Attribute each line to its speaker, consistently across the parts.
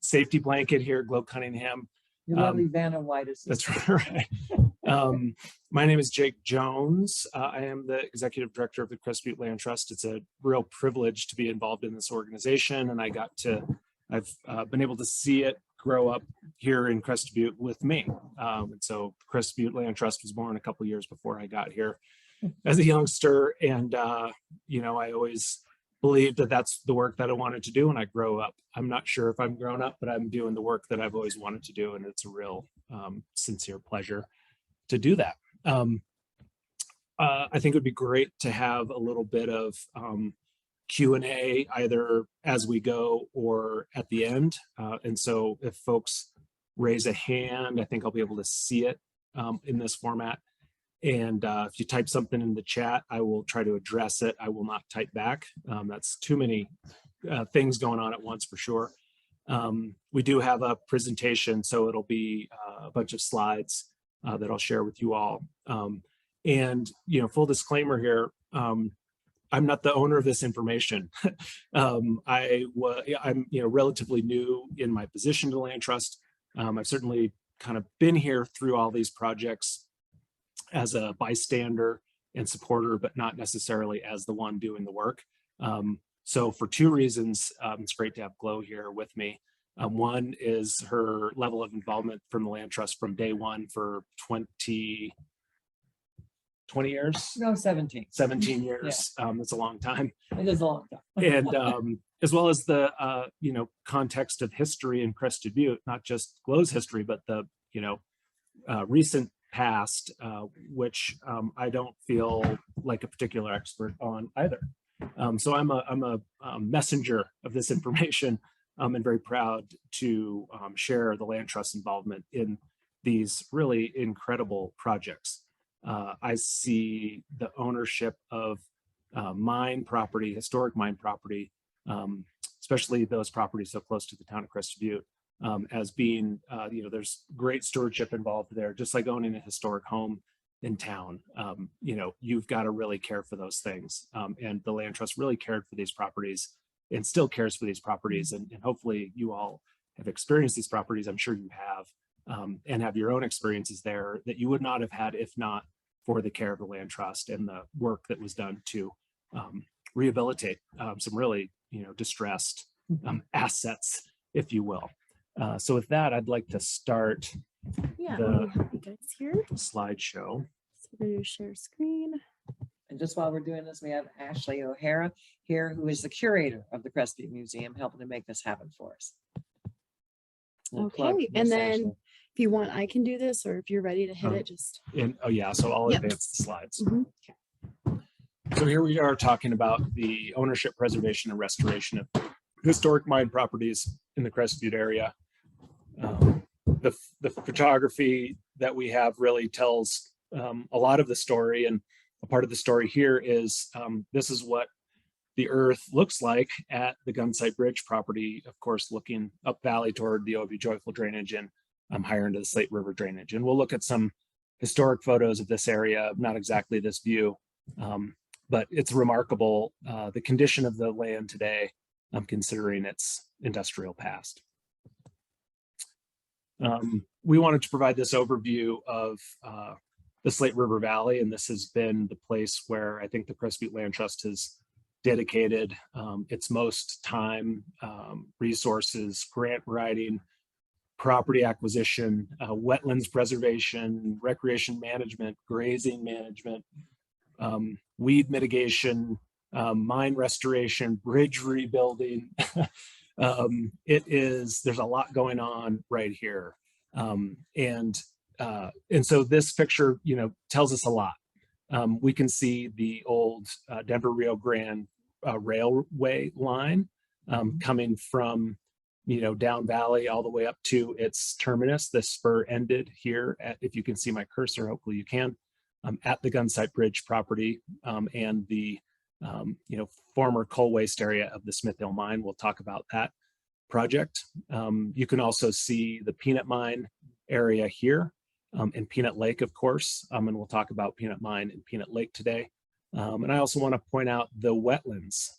Speaker 1: safety blanket here, Glow Cunningham.
Speaker 2: Your lovely Vanna White assistant.
Speaker 1: That's right. My name is Jake Jones. I am the executive director of the Crested Butte Land Trust. It's a real privilege to be involved in this organization, and I've been able to see it grow up here in Crested Butte with me. And so Crested Butte Land Trust was born a couple years before I got here as a youngster, and I always believed that that's the work that I wanted to do when I grow up. I'm not sure if I'm grown up, but I'm doing the work that I've always wanted to do, and it's a real sincere pleasure to do that. I think it would be great to have a little bit of Q&A either as we go or at the end. And so if folks raise a hand, I think I'll be able to see it in this format. And if you type something in the chat, I will try to address it. I will not type back. That's too many things going on at once for sure. We do have a presentation, so it'll be a bunch of slides that I'll share with you all. And full disclaimer here, I'm not the owner of this information. I'm relatively new in my position to Land Trust. I've certainly kind of been here through all these projects as a bystander and supporter, but not necessarily as the one doing the work. So for two reasons, it's great to have Glow here with me. One is her level of involvement from the Land Trust from day one for 20 years?
Speaker 2: No, 17.
Speaker 1: 17 years. Yeah. That's a long time.
Speaker 2: It is a long time.
Speaker 1: And as well as the context of history in Crested Butte, not just Glow's history, but the recent past, which I don't feel like a particular expert on either. So I'm a messenger of this information. And very proud to share the Land Trust involvement in these really incredible projects. I see the ownership of mine property, historic mine property, especially those properties so close to the town of Crested Butte, as being, there's great stewardship involved there, just like owning a historic home in town. You've got to really care for those things. And the Land Trust really cared for these properties and still cares for these properties. And hopefully you all have experienced these properties. I'm sure you have, and have your own experiences there that you would not have had if not for the care of the Land Trust and the work that was done to rehabilitate some really, distressed assets, if you will. So with that, I'd like to start
Speaker 3: you guys here.
Speaker 1: Slideshow.
Speaker 3: So we're going to share screen.
Speaker 2: And just while we're doing this, we have Ashley O'Hara here, who is the curator of the Crested Butte Museum, helping to make this happen for us.
Speaker 3: Okay, and then if you want, I can do this, or if you're ready to hit it, just.
Speaker 1: So I'll advance the slides. So here we are talking about the ownership, preservation, and restoration of historic mine properties in the Crested Butte area. The photography that we have really tells a lot of the story, and a part of the story here is this is what the earth looks like at the Gunsite Bridge property, of course, looking up valley toward the OB Joyful drainage and higher into the Slate River drainage. And we'll look at some historic photos of this area, not exactly this view, but it's remarkable, the condition of the land today, considering its industrial past. We wanted to provide this overview of the Slate River Valley, and this has been the place where I think the Crested Butte Land Trust has dedicated its most time, resources, grant writing, property acquisition, wetlands preservation, recreation management, grazing management, weed mitigation, mine restoration, bridge rebuilding. There's a lot going on right here. And so this picture, tells us a lot. We can see the old Denver Rio Grande railway line coming from, down valley all the way up to its terminus. The spur ended here at, if you can see my cursor, hopefully you can, at the Gunsite Bridge property and the, former coal waste area of the Smith Hill mine. We'll talk about that project. You can also see the Peanut Mine area here. And Peanut Lake, of course, and we'll talk about Peanut Mine and Peanut Lake today. And I also want to point out the wetlands.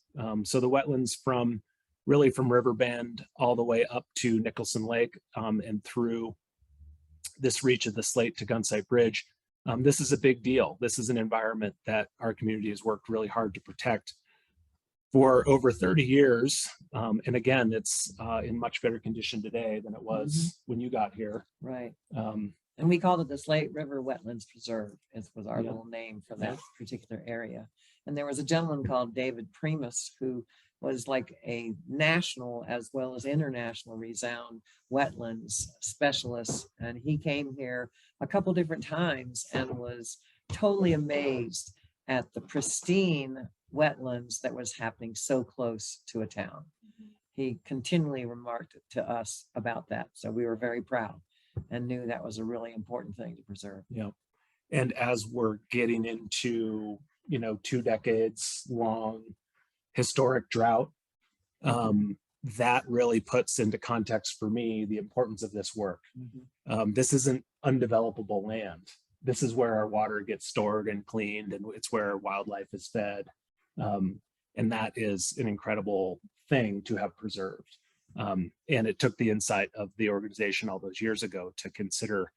Speaker 1: So the wetlands from really from Riverbend all the way up to Nicholson Lake, and through this reach of the Slate to Gunsite Bridge. This is a big deal. This is an environment that our community has worked really hard to protect for over 30 years. And again, it's in much better condition today than it was when you got here.
Speaker 2: Right. And we called it the Slate River Wetlands Preserve. It was our
Speaker 1: Yeah.
Speaker 2: little name for that particular area. And there was a gentleman called David Primus who was like a national as well as international renowned wetlands specialist. And he came here a couple different times and was totally amazed at the pristine wetlands that was happening so close to a town. He continually remarked to us about that. So we were very proud and knew that was a really important thing to preserve.
Speaker 1: Yeah. And as we're getting into, 2 decades long historic drought, that really puts into context for me the importance of this work. This isn't undevelopable land. This is where our water gets stored and cleaned, and it's where wildlife is fed. And that is an incredible thing to have preserved. And it took the insight of the organization all those years ago to consider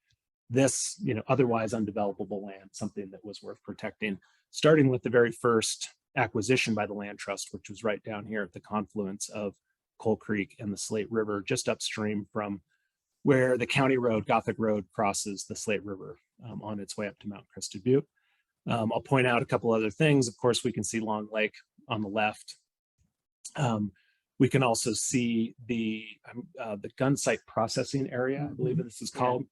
Speaker 1: this, otherwise undevelopable land, something that was worth protecting, starting with the very first acquisition by the Land Trust, which was right down here at the confluence of Coal Creek and the Slate River, just upstream from where the county road, Gothic Road, crosses the Slate River on its way up to Mount Crested Butte. I'll point out a couple other things. Of course, we can see Long Lake on the left. We can also see the gunsite processing area, I believe this is called.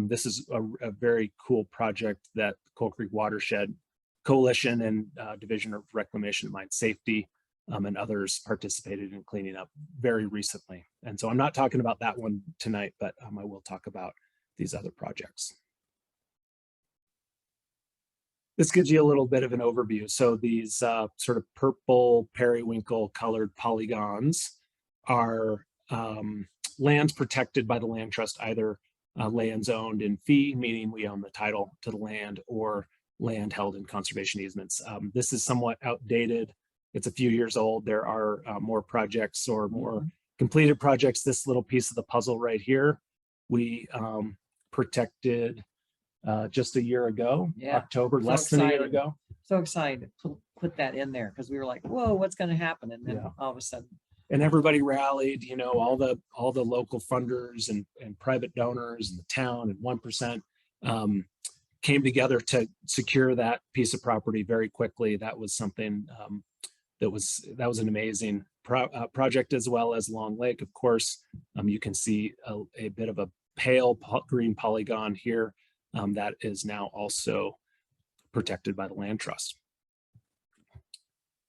Speaker 1: This is a very cool project that the Coal Creek Watershed Coalition and Division of Reclamation and Mine Safety and others participated in cleaning up very recently. And so I'm not talking about that one tonight, but I will talk about these other projects. This gives you a little bit of an overview. So these sort of purple periwinkle colored polygons are lands protected by the Land Trust, either lands owned in fee, meaning we own the title to the land, or land held in conservation easements. This is somewhat outdated. It's a few years old. There are more projects or more completed projects. This little piece of the puzzle right here, we protected just a year ago, October, less than a year ago.
Speaker 2: So excited to put that in there because we were like, whoa, what's going to happen? And then all of a sudden.
Speaker 1: And everybody rallied, all the local funders and private donors and the town and 1% came together to secure that piece of property very quickly. That was something that was an amazing project, as well as Long Lake. Of course, you can see a bit of a pale green polygon here that is now also protected by the Land Trust.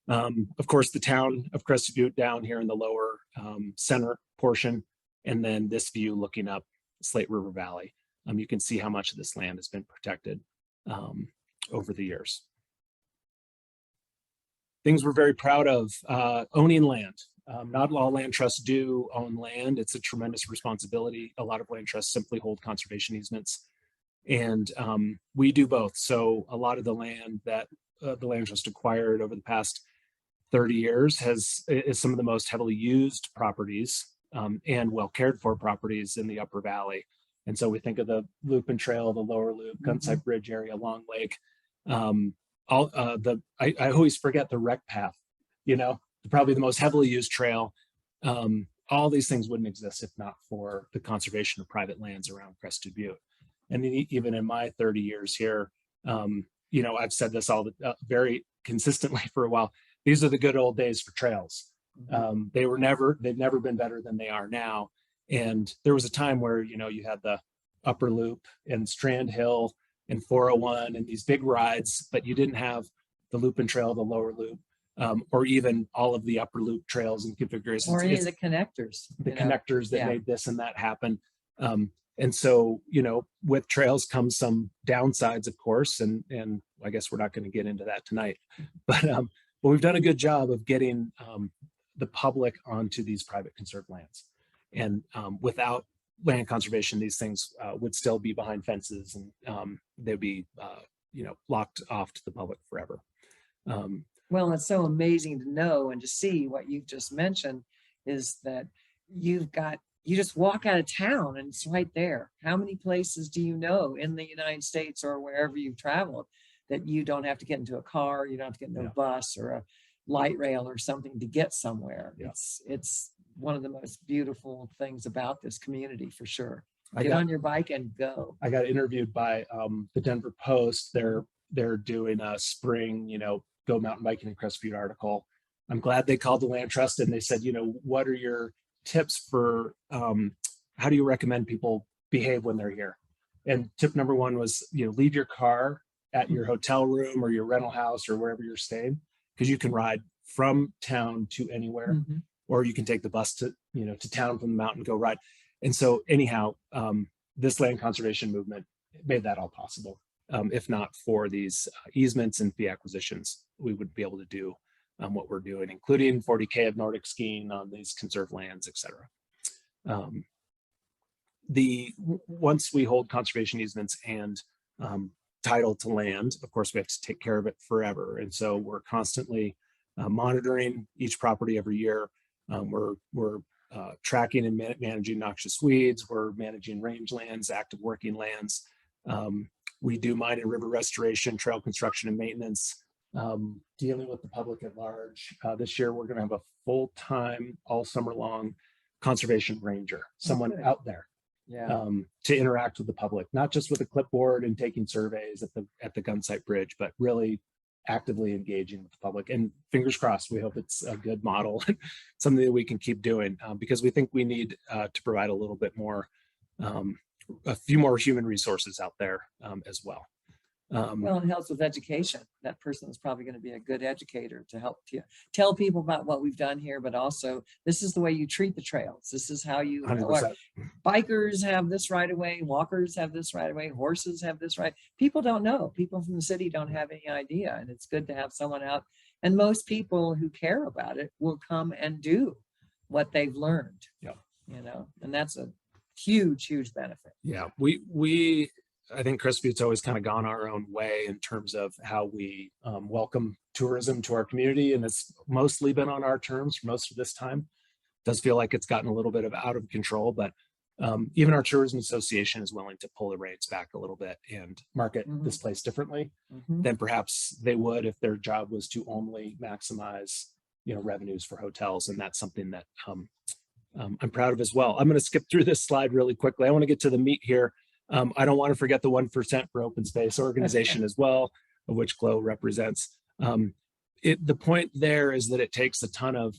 Speaker 1: Of course, the town of Crested Butte down here in the lower center portion, and then this view looking up Slate River Valley. You can see how much of this land has been protected over the years. Things we're very proud of, owning land. Not all land trusts do own land. It's a tremendous responsibility. A lot of land trusts simply hold conservation easements, and we do both. So a lot of the land that the Land Trust acquired over the past 30 years is some of the most heavily used properties and well cared for properties in the Upper Valley. And so we think of the Loop and Trail, the Lower Loop, Gunsite Bridge area, Long Lake. I always forget the rec path, probably the most heavily used trail. All these things wouldn't exist if not for the conservation of private lands around Crested Butte. And even in my 30 years here, I've said this very consistently for a while. These are the good old days for trails. They've never been better than they are now. And there was a time where, you had the Upper Loop and Strand Hill and 401 and these big rides, but you didn't have the Loop and Trail, the Lower Loop, or even all of the Upper Loop trails and configurations.
Speaker 2: Or any of the connectors.
Speaker 1: Connectors that made this and that happen. And so, with trails comes some downsides, of course, and I guess we're not going to get into that tonight, but we've done a good job of getting the public onto these private conserved lands. And without land conservation, these things would still be behind fences, and they'd be, locked off to the public forever.
Speaker 2: Well, it's so amazing to know and to see what you've just mentioned is that you just walk out of town and it's right there. How many places do you know in the United States or wherever you've traveled that you don't have to get into a car, you don't have to get into a bus or a light rail or something to get somewhere?
Speaker 1: Yeah.
Speaker 2: It's one of the most beautiful things about this community for sure.
Speaker 1: I
Speaker 2: Get
Speaker 1: got-
Speaker 2: on your bike and go.
Speaker 1: I got interviewed by the Denver Post. They're doing a spring, go mountain biking in Crested Butte article. I'm glad they called the Land Trust and they said, what are your tips for how do you recommend people behave when they're here? And tip number one was, leave your car at your hotel room or your rental house or wherever you're staying, because you can ride from town to anywhere, or you can take the bus to town from the mountain, go ride. And so anyhow, this land conservation movement made that all possible. If not for these easements and fee acquisitions, we would be able to do what we're doing, including 40K of Nordic skiing on these conserved lands, et cetera. Once we hold conservation easements and title to land, of course, we have to take care of it forever. And so we're constantly monitoring each property every year. We're tracking and managing noxious weeds. We're managing rangelands, active working lands. We do mine and river restoration, trail construction and maintenance, dealing with the public at large. This year, we're going to have a full-time, all summer long conservation ranger, someone out there to interact with the public, not just with a clipboard and taking surveys at the Gunsite Bridge, but really actively engaging with the public. And fingers crossed, we hope it's a good model, something that we can keep doing, because we think we need to provide a little bit more, a few more human resources out there as well.
Speaker 2: Well, it helps with education. That person is probably going to be a good educator to help you tell people about what we've done here, but also this is the way you treat the trails. This is how you,
Speaker 1: 100%.
Speaker 2: Bikers have this right away, walkers have this right away, horses have this right. People don't know. People from the city don't have any idea. And it's good to have someone out. And most people who care about it will come and do what they've learned.
Speaker 1: Yeah.
Speaker 2: And that's a huge, huge benefit.
Speaker 1: Yeah, I think Crested Butte's always kind of gone our own way in terms of how we welcome tourism to our community, and it's mostly been on our terms for most of this time. It does feel like it's gotten a little bit out of control, but even our tourism association is willing to pull the reins back a little bit and market this place differently than perhaps they would if their job was to only maximize revenues for hotels, and that's something that I'm proud of as well. I'm going to skip through this slide really quickly. I want to get to the meat here. I don't want to forget the 1% for Open Space organization as well, of which GLOW represents. The point there is that it takes a ton of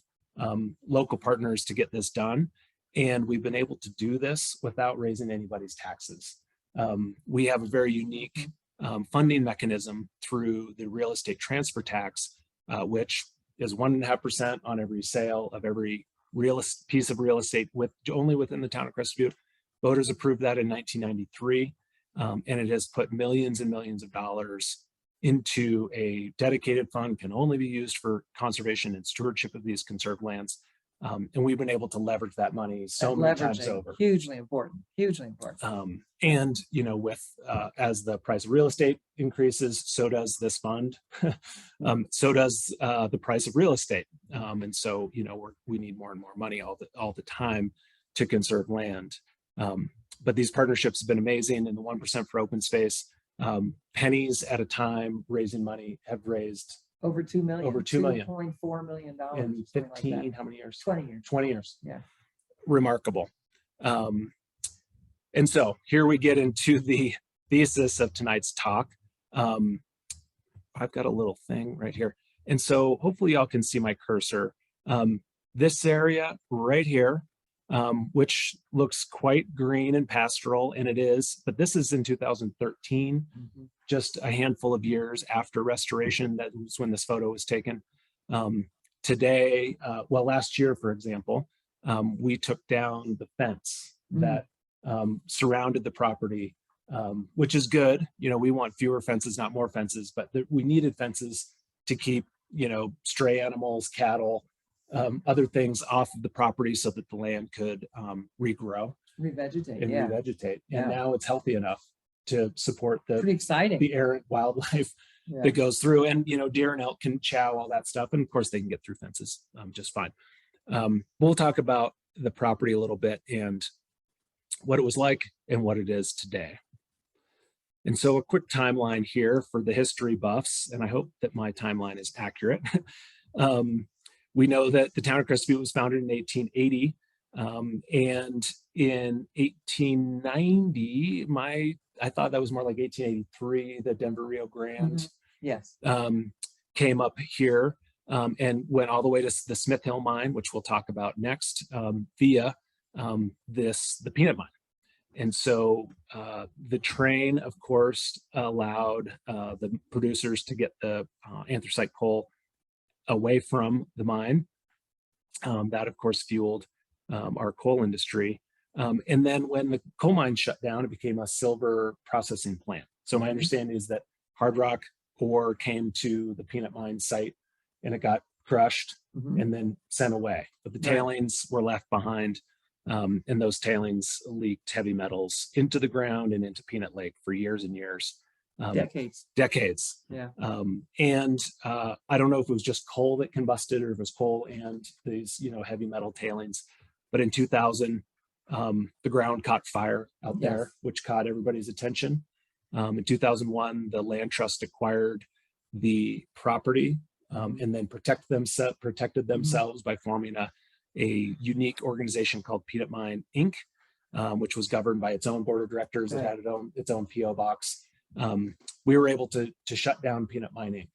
Speaker 1: local partners to get this done. And we've been able to do this without raising anybody's taxes. We have a very unique funding mechanism through the real estate transfer tax, which is 1.5% on every sale of every piece of real estate only within the town of Crested Butte. Voters approved that in 1993, and it has put millions and millions of dollars into a dedicated fund, can only be used for conservation and stewardship of these conserved lands. And we've been able to leverage that money so many times over.
Speaker 2: Hugely important, hugely important.
Speaker 1: And, with as the price of real estate increases, so does this fund. So does the price of real estate. And so, we need more and more money all the time to conserve land. But these partnerships have been amazing, and the 1% for Open Space, pennies at a time raising money, have raised
Speaker 2: over 2 million,
Speaker 1: over 2 million,
Speaker 2: $2.4 million
Speaker 1: in 15, like how many years?
Speaker 2: 20 years.
Speaker 1: 20 years.
Speaker 2: Yeah.
Speaker 1: Remarkable. And so here we get into the thesis of tonight's talk. I've got a little thing right here. And so hopefully y'all can see my cursor. This area right here, which looks quite green and pastoral, and it is, but this is in 2013, just a handful of years after restoration. That was when this photo was taken. Today, last year, for example, we took down the fence that surrounded the property, which is good. We want fewer fences, not more fences, but we needed fences to keep, stray animals, cattle, other things off of the property so that the land could regrow,
Speaker 2: revegetate.
Speaker 1: And now it's healthy enough to support
Speaker 2: pretty exciting,
Speaker 1: the errant wildlife that goes through. And deer and elk can chow all that stuff, and of course they can get through fences just fine. We'll talk about the property a little bit and what it was like and what it is today. And so a quick timeline here for the history buffs, and I hope that my timeline is accurate. We know that the town of Crested Butte was founded in 1880, and in 1890, I thought that was more like 1883, the Denver Rio Grande
Speaker 2: Yes.
Speaker 1: came up here and went all the way to the Smith Hill mine, which we'll talk about next, via the peanut mine. And so the train, of course, allowed the producers to get the anthracite coal away from the mine. That, of course, fueled our coal industry. And then when the coal mine shut down, it became a silver processing plant. So my understanding is that hard rock ore came to the peanut mine site and it got crushed and then sent away. But the tailings were left behind. And those tailings leaked heavy metals into the ground and into Peanut Lake for years and years. Decades.
Speaker 2: Yeah.
Speaker 1: And I don't know if it was just coal that combusted or if it was coal and these, heavy metal tailings. But in 2000, the ground caught fire out there, which caught everybody's attention. In 2001, the land trust acquired the property and then protected themselves by forming a unique organization called Peanut Mine Inc., which was governed by its own board of directors. It had its own PO box. We were able to shut down Peanut Mine Inc.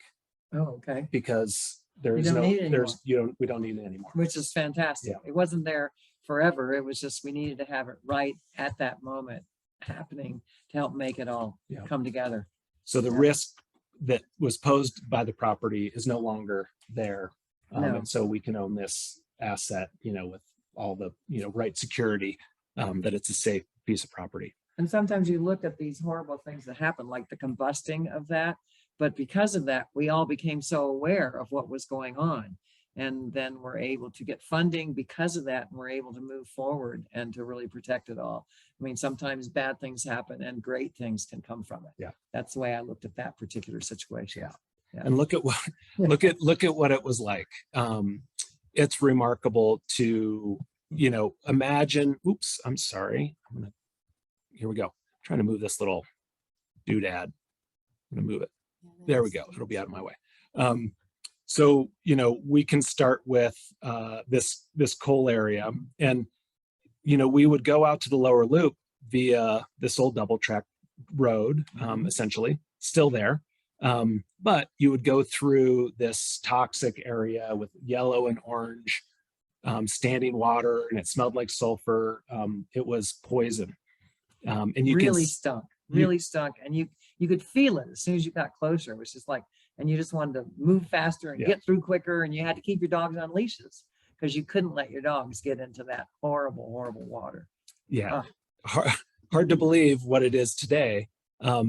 Speaker 2: Oh, okay.
Speaker 1: Because we don't need it anymore.
Speaker 2: Which is fantastic. Yeah. It wasn't there forever. It was just we needed to have it right at that moment happening to help make it all come together.
Speaker 1: So the risk that was posed by the property is no longer there. And so we can own this asset, with all the, right security, that it's a safe piece of property.
Speaker 2: And sometimes you look at these horrible things that happen, like the combusting of that. But because of that, we all became so aware of what was going on. And then we're able to get funding because of that. And we're able to move forward and to really protect it all. I mean, sometimes bad things happen and great things can come from it. Yeah. That's the way I looked at that particular situation. Yeah.
Speaker 1: And look at what, look at what it was like. It's remarkable to, imagine, oops, I'm sorry. Here we go. I'm trying to move this little doodad. I'm going to move it. There we go. It'll be out of my way. So, we can start with this coal area and, we would go out to the lower loop via this old double track road, essentially still there. But you would go through this toxic area with yellow and orange standing water, and it smelled like sulfur. It was poison. And you
Speaker 2: really stunk, and you could feel it as soon as you got closer. It was just like, and you just wanted to move faster and get through quicker, and you had to keep your dogs on leashes because you couldn't let your dogs get into that horrible water.
Speaker 1: Yeah, hard to believe what it is today.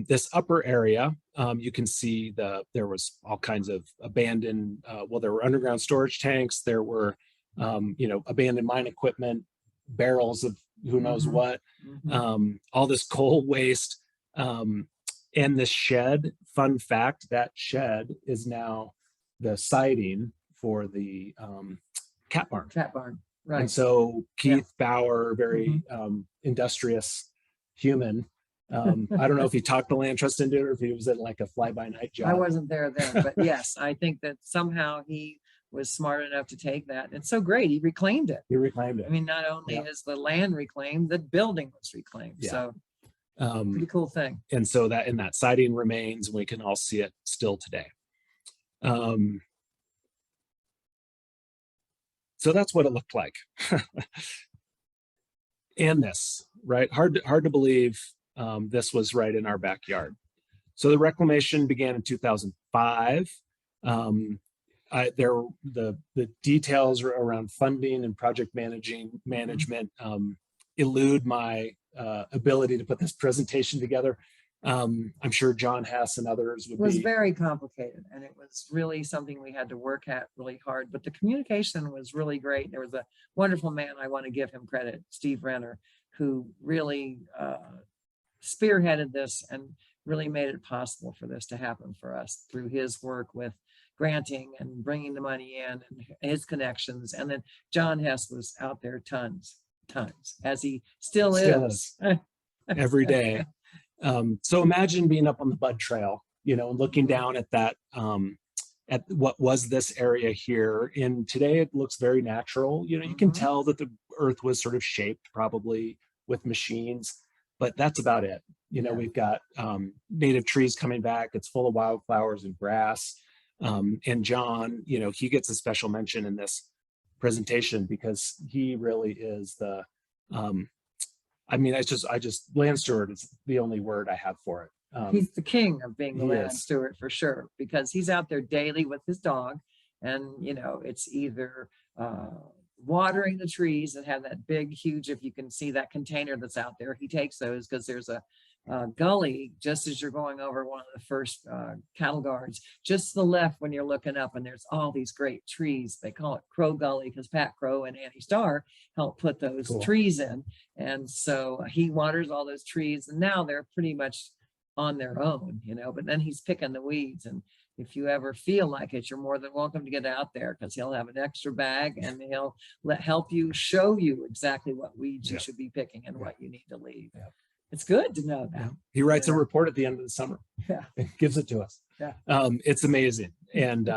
Speaker 1: This upper area, you can see there was all kinds of abandoned, there were underground storage tanks, there were abandoned mine equipment, barrels of who knows what, all this coal waste, and the shed. Fun fact, that shed is now the siding for the cat barn.
Speaker 2: Right.
Speaker 1: And so Keith Bauer, very industrious human. I don't know if he talked the land trust into it or if he was at like a fly-by-night job.
Speaker 2: I wasn't there then, but yes, I think that somehow he was smart enough to take that. It's so great. He reclaimed it. I mean, not only is the land reclaimed, the building was reclaimed. So pretty cool thing.
Speaker 1: And so that siding remains, and we can all see it still today. So that's what it looked like. And this, right? Hard to believe this was right in our backyard. So the reclamation began in 2005. The details around funding and project management elude my ability to put this presentation together. I'm sure John Hess and others
Speaker 2: was very complicated, and it was really something we had to work at really hard, but the communication was really great. There was a wonderful man, I want to give him credit, Steve Renner, who really spearheaded this and really made it possible for this to happen for us through his work with granting and bringing the money in and his connections. And then John Hess was out there tons, as he still
Speaker 1: Still
Speaker 2: is.
Speaker 1: every day. So imagine being up on the Bud Trail, you know, and looking down at that, at what was this area here. And today it looks very natural. You know, you can tell that the earth was sort of shaped probably with machines, but that's about it. You know, we've got native trees coming back. It's full of wildflowers and grass. And John, you know, he gets a special mention in this presentation because he really is the, I mean, I just land steward is the only word I have for it.
Speaker 2: He's the king of being the
Speaker 1: he
Speaker 2: land
Speaker 1: is.
Speaker 2: steward for sure, because he's out there daily with his dog. And, you know, it's either watering the trees that have that big, huge, if you can see that container that's out there, he takes those because there's a gully just as you're going over one of the first cattle guards, just to the left when you're looking up, and there's all these great trees. They call it Crow Gully because Pat Crow and Annie Starr helped put those trees in. And so he waters all those trees, and now they're pretty much on their own, you know, but then he's picking the weeds. And if you ever feel like it, you're more than welcome to get out there because he'll have an extra bag and he'll help you, show you exactly what weeds you should be picking and what you need to leave. It's good to know that.
Speaker 1: He writes a report at the end of the summer. Gives it to us. It's amazing. And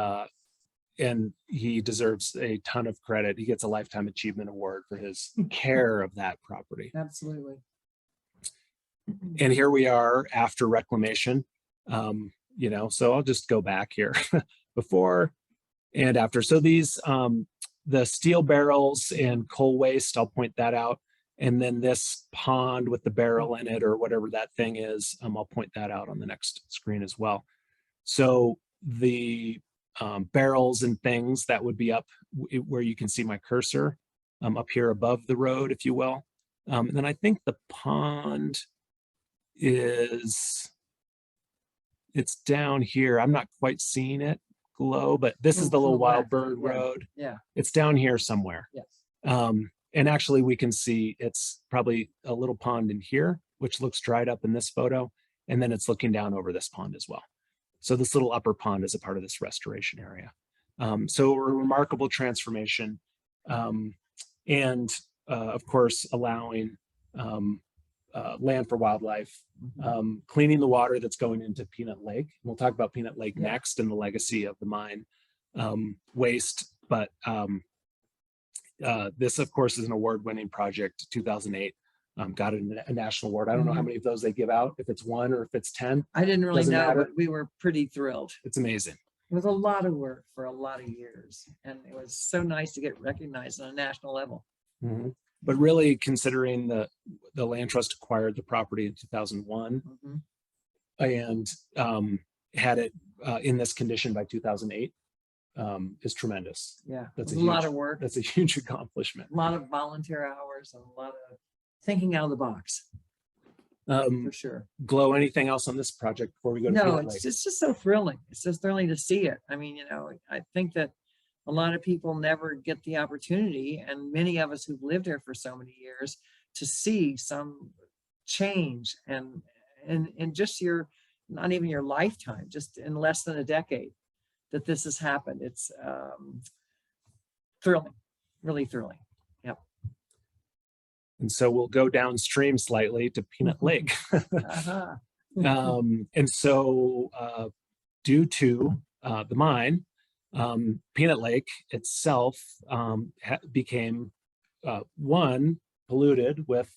Speaker 1: he deserves a ton of credit. He gets a Lifetime Achievement Award for his care of that property.
Speaker 2: Absolutely.
Speaker 1: And here we are after reclamation. You know, so I'll just go back here before and after. So these, the steel barrels and coal waste, I'll point that out. And then this pond with the barrel in it or whatever that thing is, I'll point that out on the next screen as well. So the barrels and things that would be up where you can see my cursor up here above the road, if you will. And then I think the pond is, it's down here. I'm not quite seeing it glow, but this is the little Wild Bird Road.
Speaker 2: Yeah.
Speaker 1: It's down here somewhere.
Speaker 2: Yes.
Speaker 1: And actually we can see it's probably a little pond in here, which looks dried up in this photo. And then it's looking down over this pond as well. So this little upper pond is a part of this restoration area. So a remarkable transformation. And of course, allowing land for wildlife, cleaning the water that's going into Peanut Lake. We'll talk about Peanut Lake next and the legacy of the mine waste. But this, of course, is an award-winning project. 2008 got a national award. I don't know how many of those they give out, if it's 1 or if it's 10.
Speaker 2: I didn't really
Speaker 1: Doesn't
Speaker 2: know,
Speaker 1: matter.
Speaker 2: but we were pretty thrilled.
Speaker 1: It's amazing.
Speaker 2: It was a lot of work for a lot of years, and it was so nice to get recognized on a national level.
Speaker 1: But really, considering the land trust acquired the property in 2001 and had it in this condition by 2008 is tremendous.
Speaker 2: Yeah,
Speaker 1: That's
Speaker 2: a lot of work.
Speaker 1: That's a huge accomplishment.
Speaker 2: A lot of volunteer hours and a lot of thinking out of the box. For sure.
Speaker 1: Glow, anything else on this project before we go to
Speaker 2: No,
Speaker 1: Peanut Lake?
Speaker 2: it's just so thrilling. It's just thrilling to see it. I mean, you know, I think that a lot of people never get the opportunity, and many of us who've lived here for so many years, to see some change and just your, not even your lifetime, just in less than a decade that this has happened. It's thrilling, really thrilling. Yep.
Speaker 1: And so we'll go downstream slightly to Peanut Lake. And so due to the mine, Peanut Lake itself became polluted with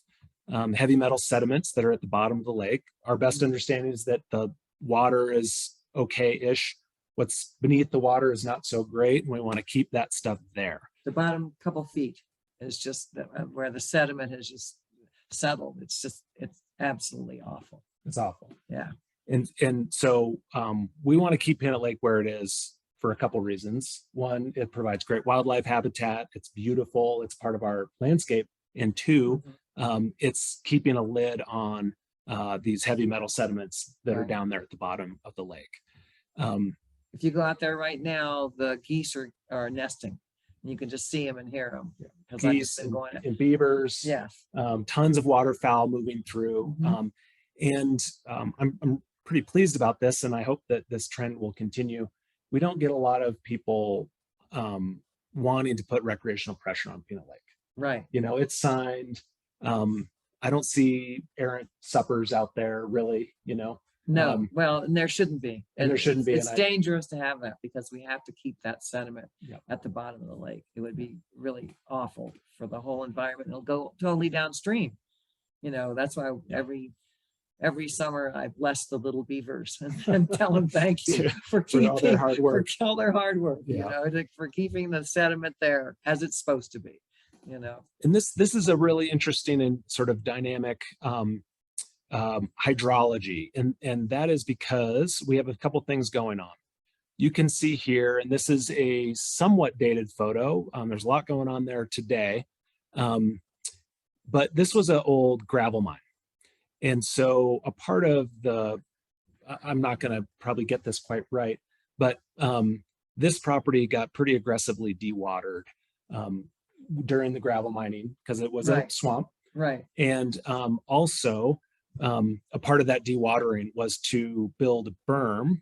Speaker 1: heavy metal sediments that are at the bottom of the lake. Our best understanding is that the water is okay-ish. What's beneath the water is not so great, and we want to keep that stuff there.
Speaker 2: The bottom couple feet is just where the sediment has just settled. It's absolutely awful.
Speaker 1: It's awful.
Speaker 2: Yeah.
Speaker 1: And so we want to keep Peanut Lake where it is for a couple reasons. One, it provides great wildlife habitat. It's beautiful. It's part of our landscape. And two, it's keeping a lid on these heavy metal sediments that are down there at the bottom of the lake.
Speaker 2: If you go out there right now, the geese are nesting. You can just see them and hear them.
Speaker 1: Geese and beavers.
Speaker 2: Yes.
Speaker 1: Tons of waterfowl moving through. And I'm pretty pleased about this, and I hope that this trend will continue. we don't get a lot of people wanting to put recreational pressure on Peanut Lake.
Speaker 2: Right.
Speaker 1: You know, it's signed. I don't see errant suppers out there really, you know.
Speaker 2: No, well, and there shouldn't be.
Speaker 1: And there shouldn't be,
Speaker 2: It's
Speaker 1: and
Speaker 2: dangerous to have that because we have to keep that sediment
Speaker 1: Yep.
Speaker 2: at the bottom of the lake. It would be really awful for the whole environment. It'll go totally downstream. You know, that's why every summer I bless the little beavers and tell them thank you for keeping
Speaker 1: all their hard work.
Speaker 2: for all their hard work,
Speaker 1: Yeah.
Speaker 2: you know, for keeping the sediment there as it's supposed to be, you know.
Speaker 1: And this is a really interesting and sort of dynamic hydrology, and that is because we have a couple things going on. You can see here, and this is a somewhat dated photo. There's a lot going on there today, but this was an old gravel mine, and so a part of the, I'm not going to probably get this quite right, but this property got pretty aggressively dewatered during the gravel mining because it was a swamp.
Speaker 2: Right.
Speaker 1: And also a part of that dewatering was to build a berm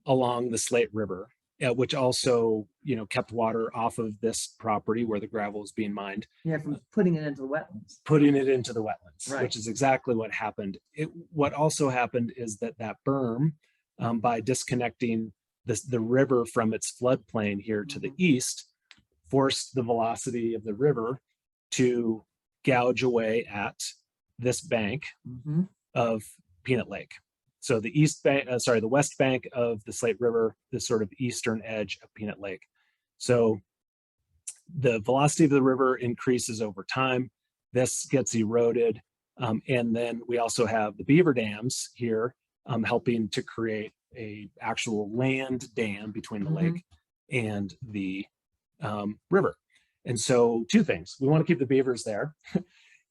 Speaker 1: along the Slate River, which also, you know, kept water off of this property where the gravel is being mined.
Speaker 2: Yeah, from putting it into the wetlands.
Speaker 1: Putting it into the wetlands,
Speaker 2: Right.
Speaker 1: which is exactly what happened. What also happened is that berm, by disconnecting the river from its floodplain here to the east, forced the velocity of the river to gouge away at this bank of Peanut Lake. So the the west bank of the Slate River, the sort of eastern edge of Peanut Lake. So the velocity of the river increases over time. This gets eroded. And then we also have the beaver dams here helping to create a actual land dam between the lake and the river. And so two things: we want to keep the beavers there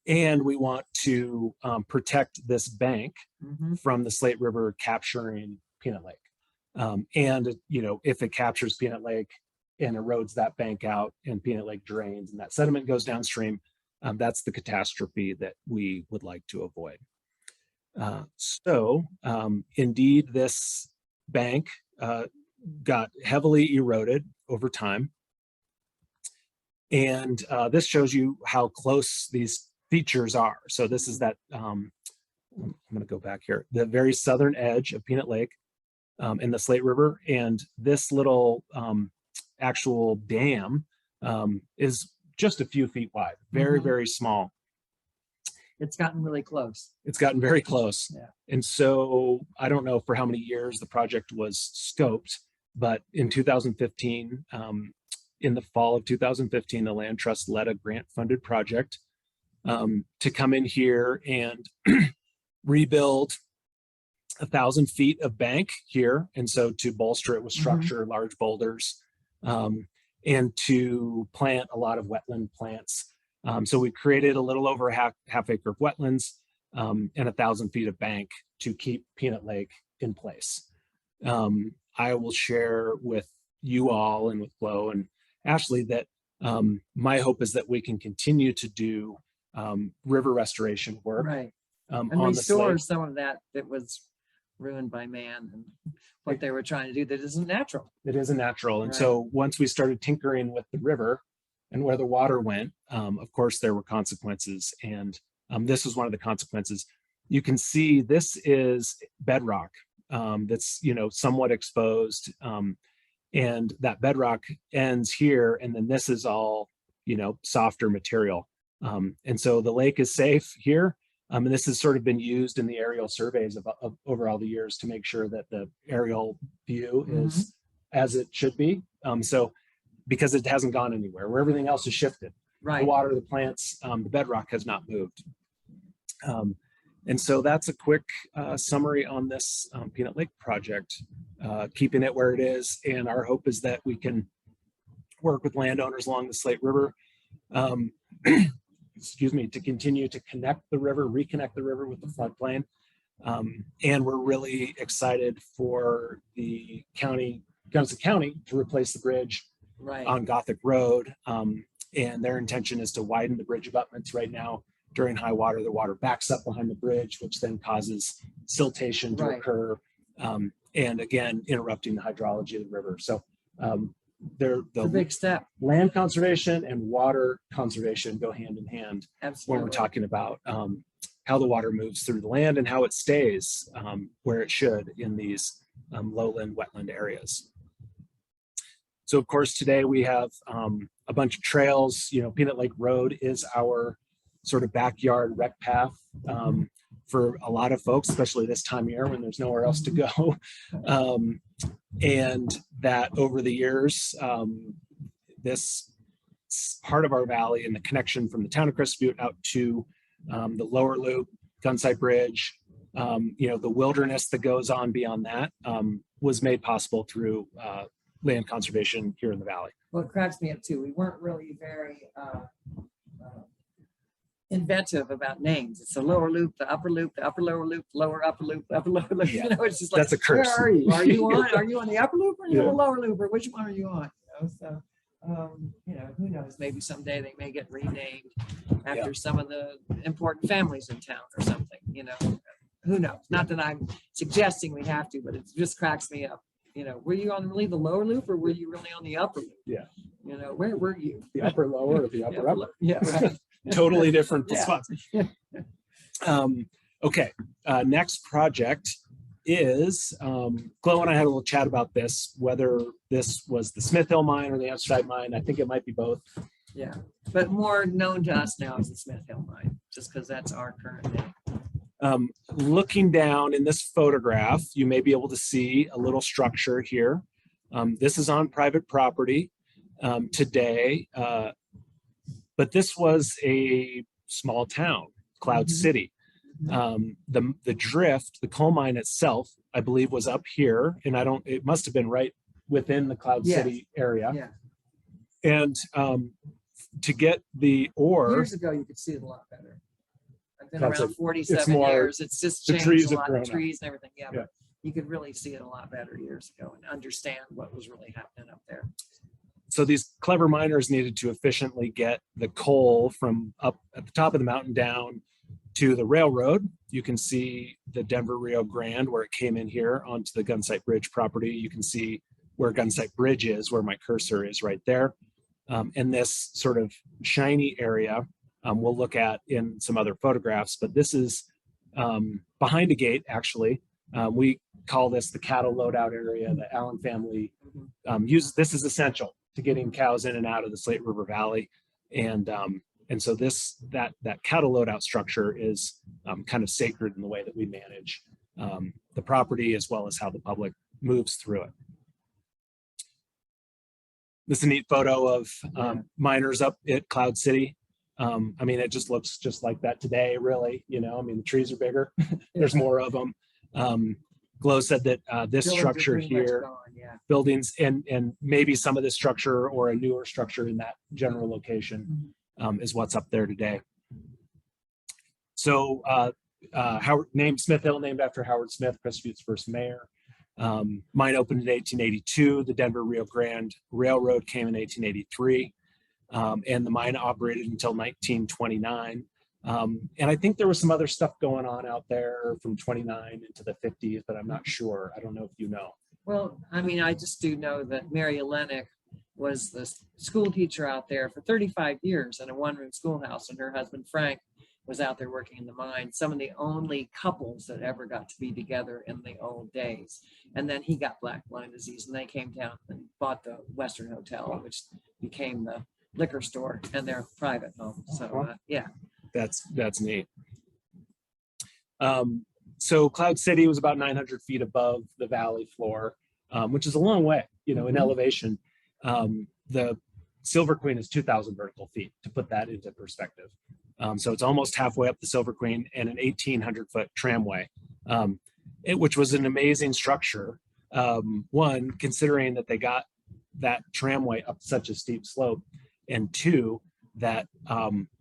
Speaker 1: and we want to protect this bank from the Slate River capturing Peanut Lake. And, you know, if it captures Peanut Lake and erodes that bank out and Peanut Lake drains and that sediment goes downstream, that's the catastrophe that we would like to avoid. So indeed, this bank got heavily eroded over time. And this shows you how close these features are. So this is that, I'm going to go back here, the very southern edge of Peanut Lake in the Slate River. And this little actual dam is just a few feet wide, very, very small.
Speaker 2: It's gotten really close.
Speaker 1: It's gotten very close.
Speaker 2: Yeah.
Speaker 1: And so I don't know for how many years the project was scoped, but in 2015, in the fall of 2015, the Land Trust led a grant-funded project to come in here and rebuild 1,000 feet of bank here. And so to bolster it with structure, large boulders, and to plant a lot of wetland plants. So we created a little over a half acre of wetlands and 1,000 feet of bank to keep Peanut Lake in place. I will share with you all and with Flo and Ashley that my hope is that we can continue to do river restoration work.
Speaker 2: Right.
Speaker 1: And
Speaker 2: And
Speaker 1: on
Speaker 2: restore
Speaker 1: the Slate.
Speaker 2: some of that was ruined by man and what they were trying to do that isn't natural.
Speaker 1: It isn't natural. And
Speaker 2: Right.
Speaker 1: so once we started tinkering with the river and where the water went, of course, there were consequences. And this was one of the consequences. You can see this is bedrock that's, you know, somewhat exposed. And that bedrock ends here. And then this is all, you know, softer material. And so the lake is safe here. And this has sort of been used in the aerial surveys of over all the years to make sure that the aerial view is as it should be. So because it hasn't gone anywhere, where everything else is shifted.
Speaker 2: Right.
Speaker 1: The water, the plants, the bedrock has not moved. And so that's a quick summary on this Peanut Lake project, keeping it where it is. And our hope is that we can work with landowners along the Slate River, excuse me, to continue to connect the river, reconnect the river with the floodplain. And we're really excited for the Gunnison County to replace the bridge on Gothic Road. And their intention is to widen the bridge abutments. Right now, during high water, the water backs up behind the bridge, which then causes siltation to occur. and again, interrupting the hydrology of the river. So
Speaker 2: It's a
Speaker 1: the
Speaker 2: big step.
Speaker 1: land conservation and water conservation go hand in hand when
Speaker 2: Absolutely.
Speaker 1: we're talking about how the water moves through the land and how it stays where it should in these lowland wetland areas. So of course, today we have a bunch of trails. Peanut Lake Road is our sort of backyard rec path for a lot of folks, especially this time of year when there's nowhere else to go. And that over the years, this part of our valley and the connection from the town of Crested Butte out to the lower loop, Gunsite Bridge, the wilderness that goes on beyond that was made possible through land conservation here in the valley.
Speaker 2: Well, it cracks me up too. We weren't really very inventive about names. It's the lower loop, the upper loop, the upper lower loop, lower upper loop, upper lower loop.
Speaker 1: Yeah.
Speaker 2: It's just like,
Speaker 1: That's a curse.
Speaker 2: where are you? Are you on? Are you on the upper loop or are you on
Speaker 1: Yeah.
Speaker 2: the lower loop, or which one are you on? So who knows? Maybe someday they may get renamed after some of the important families in town or something. Who knows? Not that I'm suggesting we have to, but it just cracks me up. Were you on really the lower loop or were you really on the upper loop?
Speaker 1: Yeah.
Speaker 2: Where were you?
Speaker 1: The upper lower or the upper upper?
Speaker 2: Yeah, right.
Speaker 1: Totally different
Speaker 2: Yeah.
Speaker 1: spots. Okay, next project is, Chloe and I had a little chat about this, whether this was the Smith Hill mine or the Amsterdam mine. I think it might be both.
Speaker 2: Yeah, but more known to us now is the Smith Hill mine, just because that's our current name.
Speaker 1: Looking down in this photograph, you may be able to see a little structure here. This is on private property today, but this was a small town, Cloud City. The drift, the coal mine itself, I believe was up here, and it must have been right within the Cloud
Speaker 2: Yes.
Speaker 1: City area.
Speaker 2: Yeah,
Speaker 1: And to get the ore,
Speaker 2: years ago you could see it a lot better. I've been
Speaker 1: That's
Speaker 2: around
Speaker 1: it's
Speaker 2: 47
Speaker 1: more-
Speaker 2: years. It's just
Speaker 1: the
Speaker 2: changed
Speaker 1: trees
Speaker 2: a
Speaker 1: have
Speaker 2: lot,
Speaker 1: grown
Speaker 2: the
Speaker 1: up.
Speaker 2: trees and everything. Yeah,
Speaker 1: Yeah.
Speaker 2: but you could really see it a lot better years ago and understand what was really happening up there.
Speaker 1: so these clever miners needed to efficiently get the coal from up at the top of the mountain down to the railroad. You can see the Denver Rio Grande where it came in here onto the Gunsite Bridge property. You can see where Gunsite Bridge is, where my cursor is right there. And this sort of shiny area we'll look at in some other photographs, but this is behind a gate, actually. We call this the cattle loadout area. The Allen family uses this is essential to getting cows in and out of the Slate River Valley. And so that cattle loadout structure is kind of sacred in the way that we manage the property as well as how the public moves through it. This is a neat photo of miners up at Cloud City. It just looks just like that today, really. The trees are bigger. There's more of them. Glow said that this
Speaker 2: Buildings are
Speaker 1: structure
Speaker 2: pretty much
Speaker 1: here,
Speaker 2: gone, yeah.
Speaker 1: buildings and maybe some of this structure or a newer structure in that general location is what's up there today. So Howard, named Smith Hill, named after Howard Smith, Crested Butte's first mayor. Mine opened in 1882. The Denver Rio Grande Railroad came in 1883. And the mine operated until 1929. And I think there was some other stuff going on out there from 29 into the 50s, but I'm not sure. I don't know if you know.
Speaker 2: Well, I just do know that Mary Olenek was the school teacher out there for 35 years in a one-room schoolhouse, and her husband Frank was out there working in the mine. Some of the only couples that ever got to be together in the old days. And then he got black lung disease, and they came down and bought the Western Hotel, which became the liquor store and their private home. So yeah,
Speaker 1: that's neat. So Cloud City was about 900 feet above the valley floor, which is a long way, in elevation. The Silver Queen is 2,000 vertical feet, to put that into perspective. So it's almost halfway up the Silver Queen, and an 1,800-foot tramway, which was an amazing structure. One, considering that they got that tramway up such a steep slope, and two, that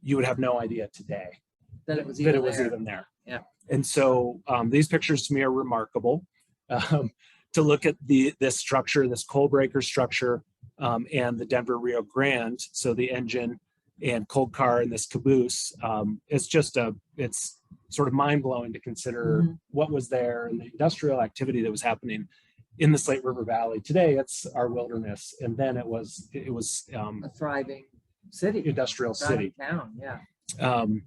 Speaker 1: you would have no idea today
Speaker 2: that it was
Speaker 1: even there.
Speaker 2: Yeah.
Speaker 1: And so these pictures to me are remarkable. To look at this structure, this coal breaker structure, and the Denver Rio Grande, so the engine and coal car and this caboose, it's sort of mind-blowing to consider what was there and the industrial activity that was happening in the Slate River Valley. Today, it's our wilderness, and then it was
Speaker 2: A thriving city,
Speaker 1: industrial
Speaker 2: thriving
Speaker 1: city.
Speaker 2: town, yeah.
Speaker 1: Um,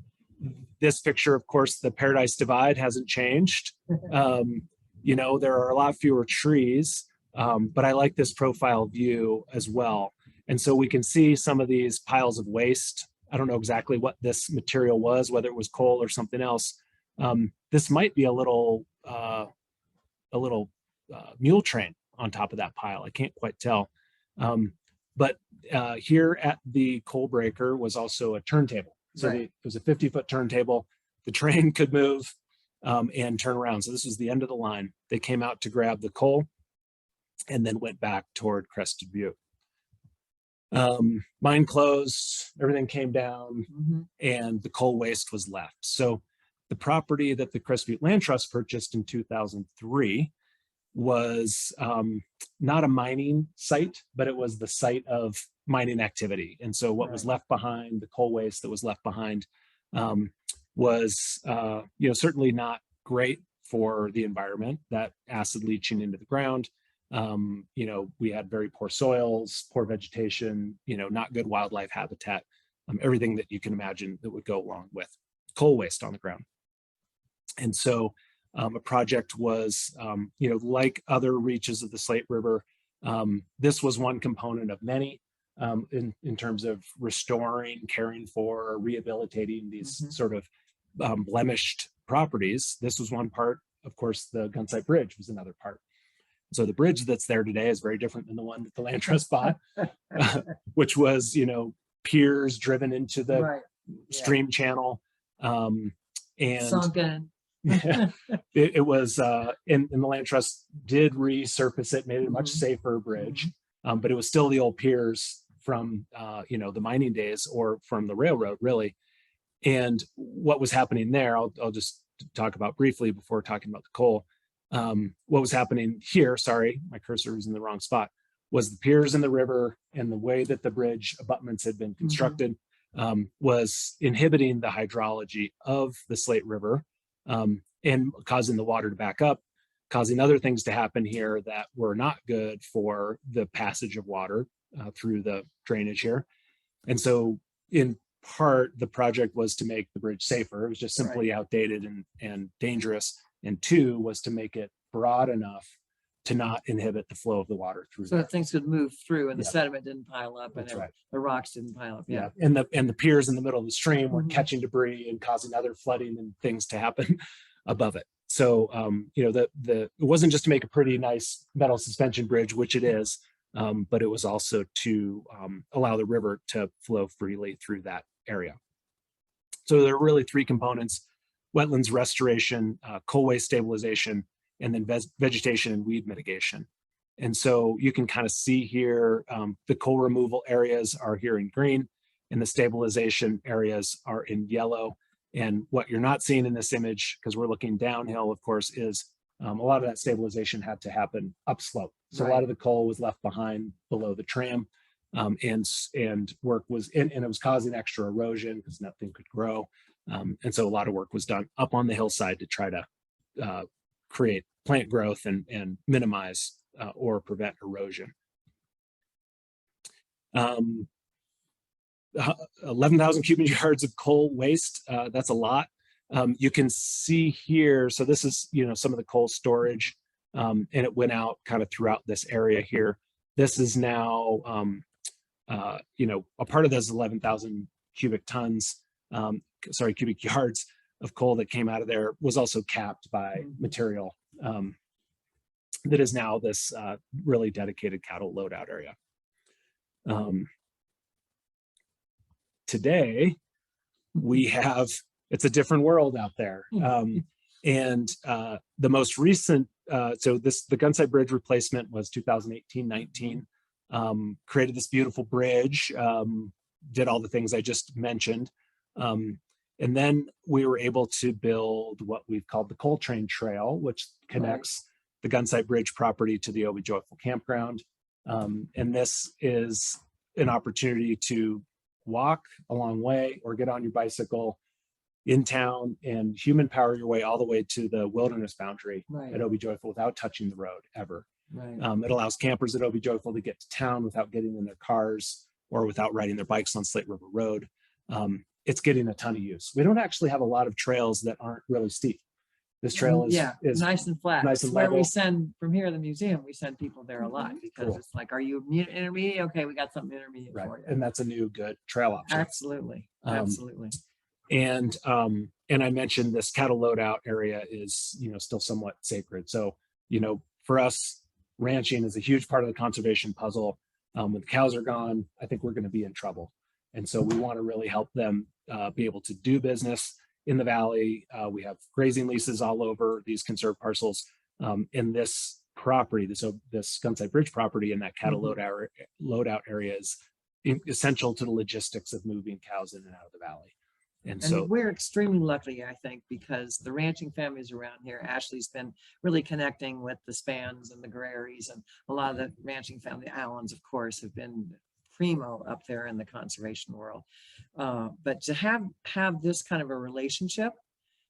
Speaker 1: this picture, of course, the Paradise Divide hasn't changed. You know, there are a lot fewer trees, but I like this profile view as well. And so we can see some of these piles of waste. I don't know exactly what this material was, whether it was coal or something else. This might be a little mule train on top of that pile. I can't quite tell. But here at the coal breaker was also a turntable. So
Speaker 2: Right.
Speaker 1: it was a 50-foot turntable. The train could move and turn around. So this was the end of the line. They came out to grab the coal and then went back toward Crested Butte. Mine closed, everything came down, and the coal waste was left. So the property that the Crested Butte Land Trust purchased in 2003 was not a mining site, but it was the site of mining activity. And so what was left behind, the coal waste that was left behind, was certainly not great for the environment. That acid leaching into the ground. We had very poor soils, poor vegetation, not good wildlife habitat, everything that you can imagine that would go along with coal waste on the ground. And so a project was, like other reaches of the Slate River, this was one component of many in terms of restoring, caring for, rehabilitating these sort of blemished properties. This was one part. Of course, the Gunsite Bridge was another part. So the bridge that's there today is very different than the one that the Land Trust bought, which was, piers driven into the stream channel. And
Speaker 2: Sunken.
Speaker 1: it was, and the Land Trust did resurface it, made it a much safer bridge, but it was still the old piers from, the mining days or from the railroad, really. And what was happening there, I'll just talk about briefly before talking about the coal. What was happening here, sorry, my cursor was in the wrong spot, was the piers in the river and the way that the bridge abutments had been constructed was inhibiting the hydrology of the Slate River and causing the water to back up, causing other things to happen here that were not good for the passage of water through the drainage here. And so in part, the project was to make the bridge safer. It was just simply outdated and dangerous. And two was to make it broad enough to not inhibit the flow of the water through.
Speaker 2: So that things could move through and the sediment didn't pile up and
Speaker 1: That's right.
Speaker 2: the rocks didn't pile up.
Speaker 1: Yeah. And the piers in the middle of the stream were catching debris and causing other flooding and things to happen above it. So, it wasn't just to make a pretty nice metal suspension bridge, which it is, but it was also to allow the river to flow freely through that area. So there are really three components: wetlands restoration, coal waste stabilization, and then vegetation and weed mitigation. And so you can kind of see here, the coal removal areas are here in green and the stabilization areas are in yellow. And what you're not seeing in this image, because we're looking downhill, of course, is a lot of that stabilization had to happen upslope. So a lot of the coal was left behind below the tram, and work was in, and it was causing extra erosion because nothing could grow. And so a lot of work was done up on the hillside to try to create plant growth and minimize or prevent erosion. 11,000 cubic yards of coal waste. That's a lot. You can see here, so this is, some of the coal storage, and it went out kind of throughout this area here. This is now, a part of those 11,000 cubic yards of coal that came out of there was also capped by material that is now this really dedicated cattle loadout area. Today, we have, it's a different world out there. And the most recent, the Gunsite Bridge replacement was 2018-19, created this beautiful bridge, did all the things I just mentioned. And then we were able to build what we've called the Coal Train Trail, which connects the Gunsite Bridge property to the Obie Joyful Campground. And this is an opportunity to walk a long way or get on your bicycle in town and human power your way all the way to the wilderness boundary at Obie Joyful without touching the road ever.
Speaker 2: Right.
Speaker 1: It allows campers at Obie Joyful to get to town without getting in their cars or without riding their bikes on Slate River Road. It's getting a ton of use. We don't actually have a lot of trails that aren't really steep. This trail is,
Speaker 2: Yeah,
Speaker 1: is
Speaker 2: nice and flat.
Speaker 1: nice
Speaker 2: It's
Speaker 1: and
Speaker 2: where we
Speaker 1: level.
Speaker 2: send from here to the museum. We send people there a lot because
Speaker 1: Cool.
Speaker 2: it's like, are you intermediate? Okay, we got something intermediate
Speaker 1: Right.
Speaker 2: for you.
Speaker 1: And that's a new good trail option.
Speaker 2: Absolutely,
Speaker 1: Um,
Speaker 2: absolutely.
Speaker 1: And I mentioned this cattle loadout area is, still somewhat sacred. So, for us, ranching is a huge part of the conservation puzzle. When the cows are gone, I think we're going to be in trouble. And so we want to really help them be able to do business in the valley. We have grazing leases all over these conserved parcels. In this property, this Gunsite Bridge property and that cattle loadout area is essential to the logistics of moving cows in and out of the valley. And so
Speaker 2: we're extremely lucky, I think, because the ranching families around here, Ashley's been really connecting with the Spans and the Graries, and a lot of the ranching family, Allens, of course, have been primo up there in the conservation world. But to have this kind of a relationship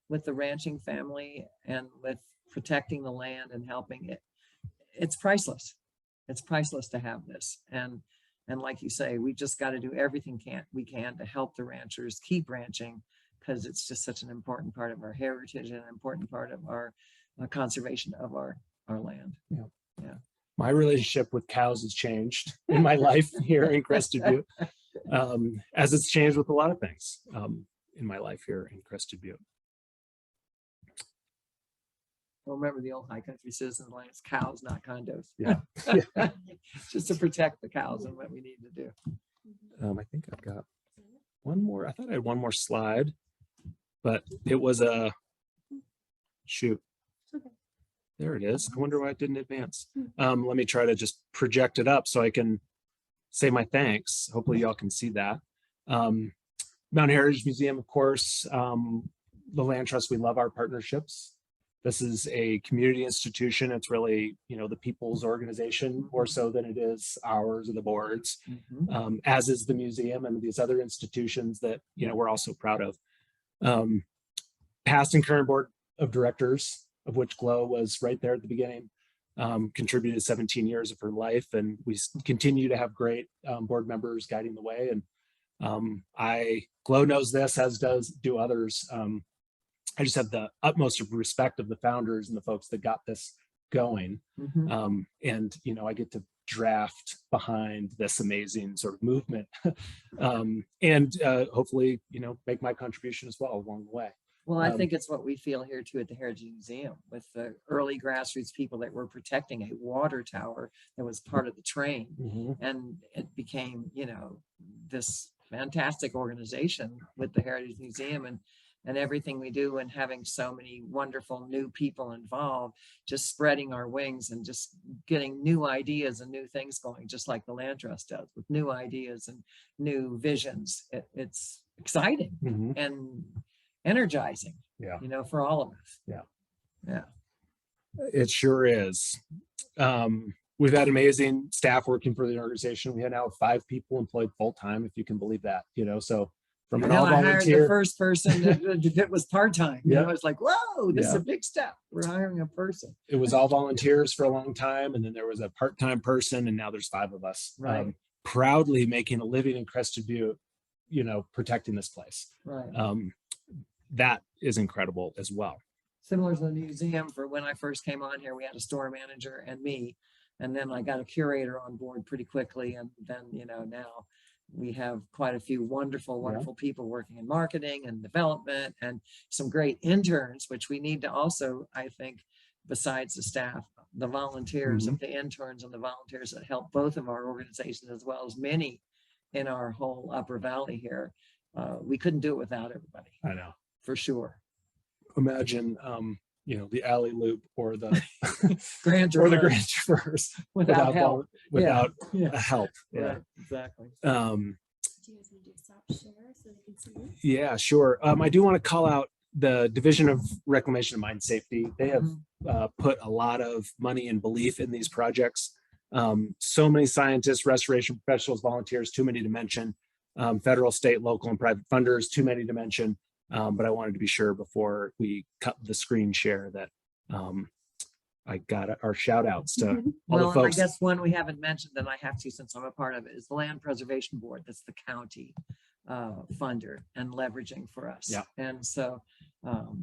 Speaker 2: with the ranching family and with protecting the land and helping it, it's priceless. It's priceless to have this. And like you say, we just got to do everything we can to help the ranchers keep ranching, because it's just such an important part of our heritage and an important part of our conservation of our land. Yeah.
Speaker 1: My relationship with cows has changed in my life here in Crested Butte, as it's changed with a lot of things in my life here in Crested Butte.
Speaker 2: Remember the old high country citizens line, it's cows, not condos.
Speaker 1: Yeah.
Speaker 2: Just to protect the cows and what we need to do.
Speaker 1: I think I've got one more. I thought I had one more slide, but it was a shoot. There it is. I wonder why it didn't advance. Let me try to just project it up so I can say my thanks. Hopefully y'all can see that. Mountain Heritage Museum, of course, the Land Trust, we love our partnerships. This is a community institution. It's really, the people's organization more so than it is ours or the boards, as is the museum and these other institutions that, we're also proud of. Past and current board of directors, of which Glo was right there at the beginning, contributed 17 years of her life. And we continue to have great board members guiding the way. And Glo knows this, as do others. I just have the utmost of respect of the founders and the folks that got this going. And, I get to draft behind this amazing sort of movement and hopefully, make my contribution as well along the way.
Speaker 2: Well, I think it's what we feel here too at the Heritage Museum, with the early grassroots people that were protecting a water tower that was part of the train. And it became, this fantastic organization with the Heritage Museum and everything we do, and having so many wonderful new people involved, just spreading our wings and just getting new ideas and new things going, just like the Land Trust does, with new ideas and new visions. It's exciting and energizing, for all of us. Yeah.
Speaker 1: It sure is. We've had amazing staff working for the organization. We have now 5 people employed full-time, if you can believe that, so from an all
Speaker 2: I hired
Speaker 1: volunteer.
Speaker 2: the first person that was part-time.
Speaker 1: Yeah.
Speaker 2: I was like, whoa, this is a big step. We're hiring a person.
Speaker 1: It was all volunteers for a long time. And then there was a part-time person, and now there's 5 of us.
Speaker 2: Right.
Speaker 1: Proudly making a living in Crested Butte, protecting this place.
Speaker 2: Right.
Speaker 1: That is incredible as well.
Speaker 2: Similar to the museum, for when I first came on here, we had a store manager and me, and then I got a curator on board pretty quickly. And then, now we have quite a few wonderful people working in marketing and development, and some great interns, which we need to also, I think, besides the staff, the volunteers of the interns and the volunteers that help both of our organizations, as well as many in our whole Upper Valley here. We couldn't do it without everybody.
Speaker 1: I know.
Speaker 2: For sure.
Speaker 1: Imagine, the alley loop or the
Speaker 2: Grand
Speaker 1: or the Grand Traverse
Speaker 2: without help.
Speaker 1: Without
Speaker 2: Yeah.
Speaker 1: help. Yeah.
Speaker 2: Right, exactly.
Speaker 3: Do you guys want to do stop share so they can see you?
Speaker 1: Yeah, sure. I do want to call out the Division of Reclamation and Mine Safety. They have put a lot of money and belief in these projects. So many scientists, restoration professionals, volunteers, too many to mention. Federal, state, local, and private funders, too many to mention. But I wanted to be sure before we cut the screen share that I got our shout outs to all
Speaker 2: Well,
Speaker 1: the
Speaker 2: and I
Speaker 1: folks.
Speaker 2: guess one we haven't mentioned that I have to since I'm a part of it is the Land Preservation Board. That's the county funder and leveraging for us.
Speaker 1: Yeah.
Speaker 2: And so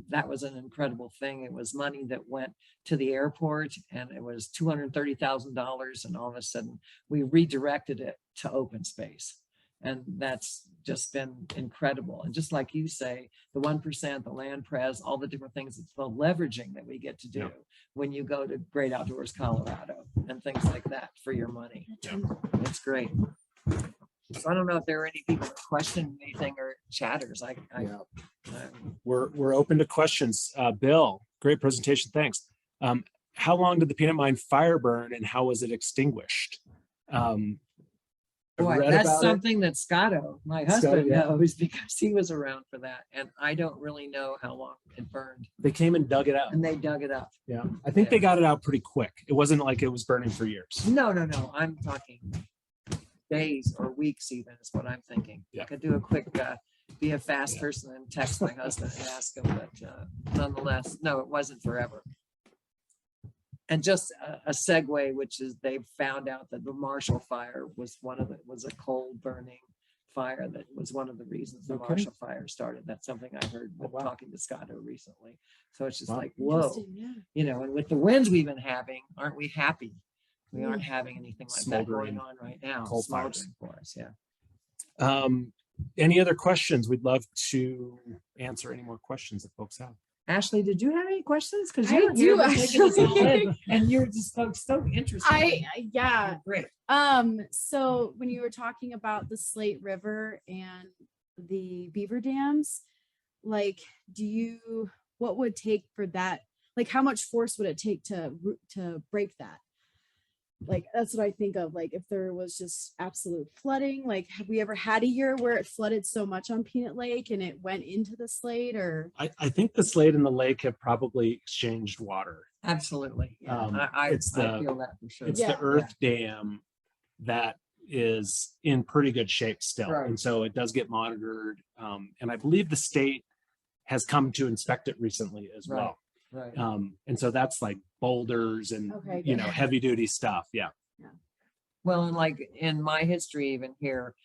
Speaker 2: that was an incredible thing. It was money that went to the airport and it was $230,000. And all of a sudden we redirected it to open space. And that's just been incredible. And just like you say, the 1%, the land pres, all the different things, it's the leveraging that we get to do
Speaker 1: Yeah.
Speaker 2: when you go to Great Outdoors Colorado and things like that for your money.
Speaker 1: Yeah.
Speaker 2: It's great. So I don't know if there are any people that question anything or chatters.
Speaker 1: We're open to questions. Bill, great presentation. Thanks. How long did the peanut mine fire burn and how was it extinguished? I've
Speaker 2: Boy,
Speaker 1: read
Speaker 2: that's
Speaker 1: about it.
Speaker 2: something that Scotto, my husband,
Speaker 1: yeah.
Speaker 2: knows because he was around for that. And I don't really know how long it burned.
Speaker 1: They came and dug it out.
Speaker 2: And they dug it up.
Speaker 1: Yeah, I think they got it out pretty quick. It wasn't like it was burning for years.
Speaker 2: No. I'm talking days or weeks even is what I'm thinking.
Speaker 1: Yeah.
Speaker 2: I could do a quick, be a fast person and text my husband and ask him, but nonetheless, no, it wasn't forever. And just a segue, which is they found out that the Marshall Fire was was a coal burning fire that was one of the reasons the
Speaker 1: Okay.
Speaker 2: Marshall Fire started. That's something I heard
Speaker 1: Oh, wow.
Speaker 2: talking to Scotto recently. So it's just
Speaker 1: Wow.
Speaker 2: like, whoa,
Speaker 3: Interesting, yeah.
Speaker 2: and with the winds we've been having, aren't we happy? We
Speaker 3: Mm.
Speaker 2: aren't having anything like that
Speaker 1: Smoldering
Speaker 2: going on right now.
Speaker 1: coal fires.
Speaker 2: Smoldering for us, yeah.
Speaker 1: Any other questions? We'd love to answer any more questions that folks have.
Speaker 2: Ashley, did you have any questions? Because
Speaker 3: I
Speaker 2: you're
Speaker 3: do,
Speaker 2: here taking us all
Speaker 3: actually.
Speaker 2: in, and you're just so interested.
Speaker 3: Yeah.
Speaker 2: Great.
Speaker 3: So when you were talking about the Slate River and the beaver dams, like, what would take for that? Like, how much force would it take to break that? Like, that's what I think of. Like, if there was just absolute flooding, like, have we ever had a year where it flooded so much on Peanut Lake and it went into the Slate? Or
Speaker 1: I think the Slate and the lake have probably exchanged water.
Speaker 2: Absolutely. Yeah. I
Speaker 1: It's
Speaker 2: I feel that for sure.
Speaker 1: It's
Speaker 3: Yeah.
Speaker 1: the earth dam that is in pretty good shape still.
Speaker 2: Right.
Speaker 1: And so it does get monitored. And I believe the state has come to inspect it recently as
Speaker 2: Right.
Speaker 1: well.
Speaker 2: Right.
Speaker 1: And so that's like boulders and,
Speaker 3: Okay,
Speaker 1: you
Speaker 3: good.
Speaker 1: know, heavy duty stuff. Yeah.
Speaker 2: Well, and like in my history, even here,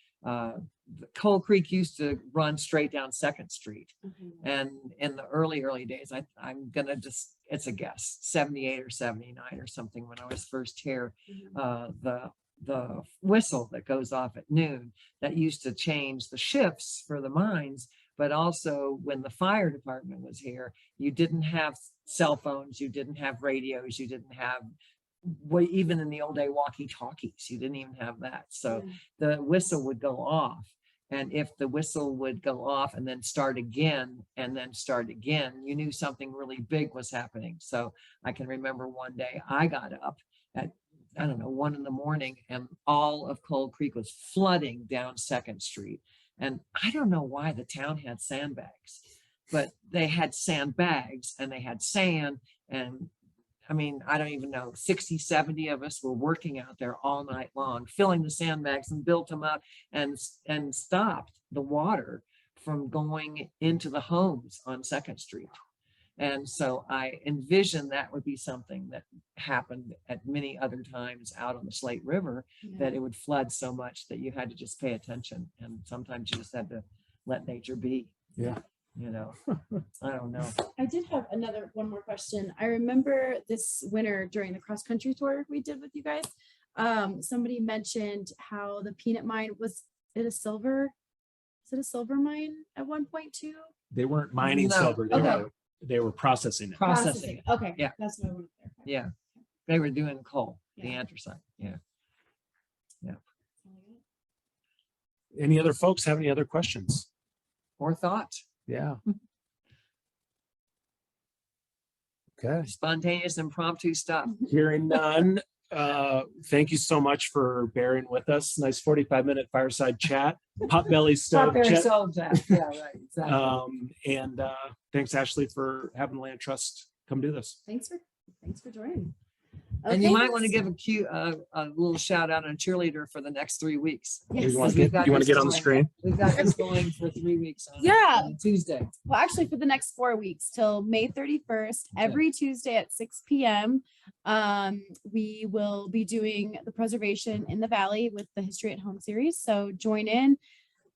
Speaker 2: Coal Creek used to run straight down 2nd Street.
Speaker 3: okay.
Speaker 2: And in the early days, I'm gonna just, it's a guess, 78 or 79 or something when I was first here.
Speaker 3: Mhm.
Speaker 2: The whistle that goes off at noon that used to change the shifts for the mines, but also when the fire department was here, you didn't have cell phones, you didn't have radios, you didn't have even in the old day walkie-talkies, you didn't even have that. So
Speaker 3: Yeah.
Speaker 2: the whistle would go off. And if the whistle would go off and then start again and then start again, you knew something really big was happening. So I can remember one day I got up at, I don't know, 1 a.m. and all of Coal Creek was flooding down 2nd Street. And I don't know why the town had sandbags, but they had sandbags and they had sand. And I mean, I don't even know, 60, 70 of us were working out there all night long, filling the sandbags and built them up and stopped the water from going into the homes on 2nd Street. And so I envisioned that would be something that happened at many other times out on the Slate River, that it would flood so much that you had to just pay attention. And sometimes you just had to let nature be.
Speaker 1: Yeah.
Speaker 2: You know, I don't know.
Speaker 3: I did have one more question. I remember this winter during the cross country tour we did with you guys. Somebody mentioned how the peanut mine was it a silver mine at one point too?
Speaker 1: They weren't mining
Speaker 2: No.
Speaker 1: silver.
Speaker 3: Okay.
Speaker 1: They were processing it.
Speaker 2: Processing.
Speaker 3: Okay.
Speaker 2: Yeah.
Speaker 3: That's what I wanted to clarify.
Speaker 2: Yeah. They were doing coal, the
Speaker 3: Yeah.
Speaker 2: anthracite. Yeah.
Speaker 1: Any other folks have any other questions?
Speaker 2: Or thoughts.
Speaker 1: Yeah. Okay.
Speaker 2: Spontaneous impromptu stuff.
Speaker 1: Hearing none. Thank you so much for bearing with us. Nice 45-minute fireside chat. Potbelly stove
Speaker 2: Strawberry
Speaker 1: chat.
Speaker 2: soul jack. Yeah, right. Exactly.
Speaker 1: And thanks, Ashley, for having the Land Trust come do this.
Speaker 3: Thanks for joining.
Speaker 2: And you
Speaker 3: Okay.
Speaker 2: might want to give a little shout out on cheerleader for the next 3 weeks.
Speaker 3: Yes.
Speaker 1: You want
Speaker 2: We've
Speaker 1: to
Speaker 2: got
Speaker 1: get
Speaker 2: this
Speaker 1: on the
Speaker 2: going.
Speaker 1: screen?
Speaker 2: We've got this going for 3 weeks.
Speaker 3: Yeah.
Speaker 2: On Tuesday.
Speaker 3: Well, actually, for the next 4 weeks till May 31st,
Speaker 2: Okay.
Speaker 3: every Tuesday at 6 p.m., we will be doing the preservation in the valley with the History at Home series. So join in.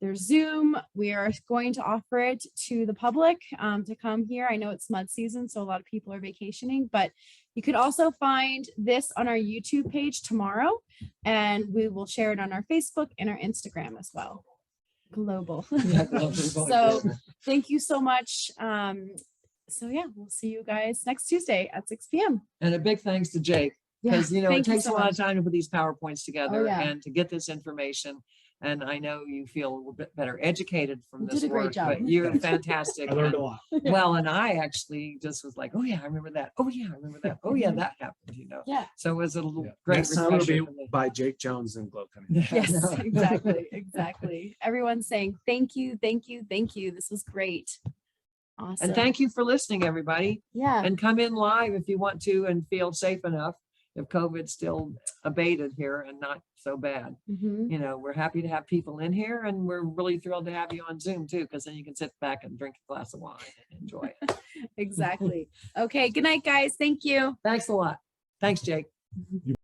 Speaker 3: There's Zoom. We are going to offer it to the public to come here. I know it's mud season, so a lot of people are vacationing, but you could also find this on our YouTube page tomorrow, and we will share it on our Facebook and our Instagram as well. Global. So thank you so much. So yeah, we'll see you guys next Tuesday at 6 p.m.
Speaker 2: And a big thanks to Jake,
Speaker 3: Yeah,
Speaker 2: because it
Speaker 3: thank you
Speaker 2: takes
Speaker 3: so
Speaker 2: a lot
Speaker 3: much.
Speaker 2: of time to put these PowerPoints together
Speaker 3: yeah.
Speaker 2: and to get this information. And I know you feel a little bit better educated from
Speaker 3: You
Speaker 2: this
Speaker 3: did a great
Speaker 2: work,
Speaker 3: job.
Speaker 2: but you're fantastic.
Speaker 1: I learned
Speaker 2: And-
Speaker 1: a lot.
Speaker 2: Well, and I actually just was like, oh yeah, I remember that. Oh yeah, I remember that. Oh yeah, that happened,
Speaker 3: Yeah.
Speaker 2: So it was a little
Speaker 1: Yeah.
Speaker 2: great
Speaker 1: Next time it'll
Speaker 2: refresher
Speaker 1: be
Speaker 2: for me.
Speaker 1: by Jake Jones and Glow Coming.
Speaker 3: Yes, exactly. Exactly. Everyone's saying thank you, thank you, thank you. This was great. Awesome.
Speaker 2: And thank you for listening, everybody.
Speaker 3: Yeah.
Speaker 2: And come in live if you want to and feel safe enough. If COVID's still abated here and not so bad.
Speaker 3: Mhm.
Speaker 2: We're happy to have people in here, and we're really thrilled to have you on Zoom too, because then you can sit back and drink a glass of wine and enjoy it.
Speaker 3: Exactly. Okay. Good night, guys. Thank you.
Speaker 2: Thanks a lot. Thanks, Jake.